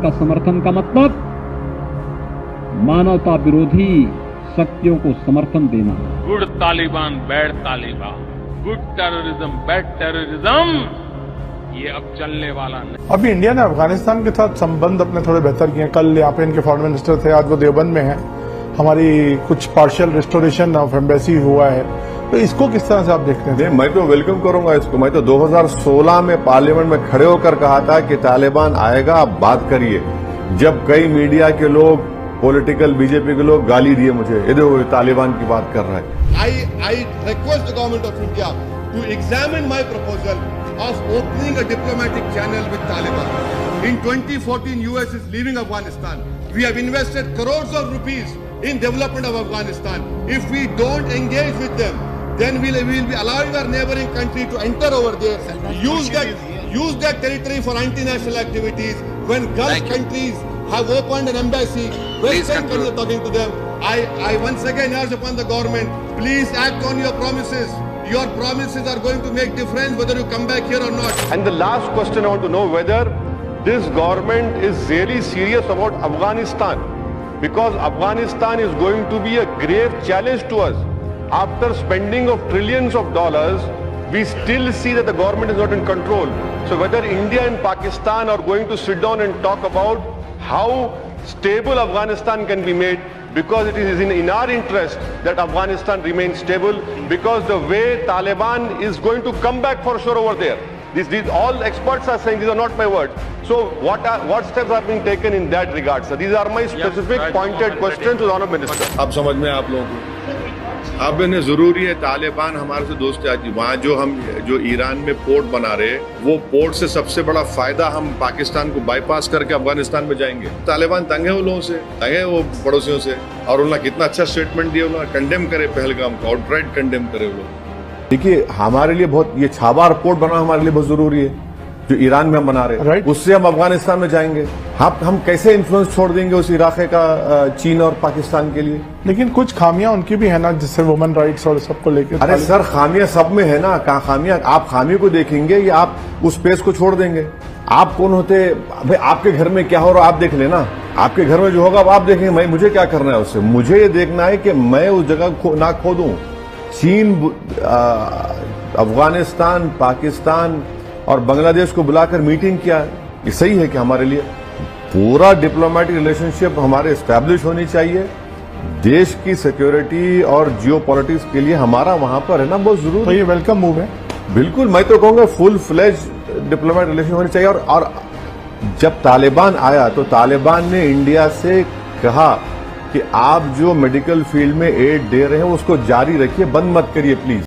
का समर्थन का मतलब मानवता विरोधी शक्तियों को समर्थन देना। Good Taliban bad Taliban, good terrorism bad terrorism, ये अब चलने वाला नहीं। अभी इंडिया ने अफगानिस्तान के साथ संबंध अपने थोड़े बेहतर किए। कल यहाँ पे इनके फॉरेन मिनिस्टर थे, आज वो देवबंद में है। हमारी कुछ पार्शियल रिस्टोरेशन ऑफ एम्बेसी हुआ है, तो इसको किस तरह से आप देखते हैं? मैं तो वेलकम करूंगा इसको। मैं तो 2016 में पार्लियामेंट में खड़े होकर कहा था कि तालिबान आएगा, आप बात करिए। जब कई मीडिया के लोग, पॉलिटिकल बीजेपी के लोग गाली दिए मुझे, ये देखो तालिबान की बात कर रहा है। I request the government of India to examine my proposal of opening a diplomatic channel with Taliban. In 2014, US is leaving Afghanistan. We have invested crores of rupees in development of Afghanistan. If we don't engage with them, then we'll be allowing our neighboring country to enter over there, use that territory for anti-national activities. When Gulf countries have opened an embassy, Western countries are talking to them. I once again urge upon the government, please act on your promises. Your promises are going to make difference whether you come back here or not. And the last question, I want to know whether this government is really serious about Afghanistan, because Afghanistan is going to be a grave challenge to us. After spending of trillions of dollars, we still see that the government is not in control. So whether India and Pakistan are going to sit down and talk about how stable Afghanistan can be made, because it is in our interest that Afghanistan remains stable, because the way Taliban is going to come back for sure over there. These all experts are saying, these are not my words. So what steps are being taken in that regard, sir? These are my specific pointed questions to the Honourable Minister. अब समझ में आप लोगों को अब इन्हें जरूरी है, तालिबान हमारे से दोस्ती आज वहाँ जो ईरान में पोर्ट बना रहे, वो पोर्ट से सबसे बड़ा फायदा हम पाकिस्तान को बाईपास करके अफगानिस्तान में जाएंगे। तालिबान तंग है वो लोगों से, तंग है वो पड़ोसियों से, और उन्होंने कितना अच्छा स्टेटमेंट दिया, उन्होंने कंडेम करे पहलगाम को, आउटराइट कंडेम करे वो लोग। देखिए हमारे लिए बहुत, ये छाबार पोर्ट बना हमारे लिए बहुत जरूरी है जो ईरान में हम बना रहे, उससे हम अफगानिस्तान में जाएंगे। हम कैसे इन्फ्लुएंस छोड़ देंगे उस इलाके का चीन और पाकिस्तान के लिए? लेकिन कुछ खामियां उनकी भी है ना, जिससे वुमेन राइट्स और सबको लेकर। अरे सर, खामियां सब में है ना। कहाँ खामियां? आप खामी को देखेंगे या आप उस स्पेस को छोड़ देंगे? आप कौन होते भाई? आपके घर में क्या हो रहा है आप देख लेना। आपके घर में जो होगा आप देखेंगे। मुझे क्या करना है उससे? मुझे ये देखना है कि मैं उस जगह ना खो दूं। चीन, अफगानिस्तान, पाकिस्तान और बांग्लादेश को बुलाकर मीटिंग किया, ये सही है कि हमारे लिए पूरा डिप्लोमेटिक रिलेशनशिप हमारे एस्टैब्लिश होनी चाहिए। देश की सिक्योरिटी और जियो पॉलिटिक्स के लिए हमारा वहां पर रहना बहुत जरूरी है। तो ये वेलकम मूव है। बिल्कुल, मैं तो कहूंगा फुल फ्लेज डिप्लोमेटिक रिलेशन होनी चाहिए। और जब तालिबान आया तो तालिबान ने इंडिया से कहा कि आप जो मेडिकल फील्ड में एड दे रहे हैं उसको जारी रखिए, बंद मत करिए प्लीज।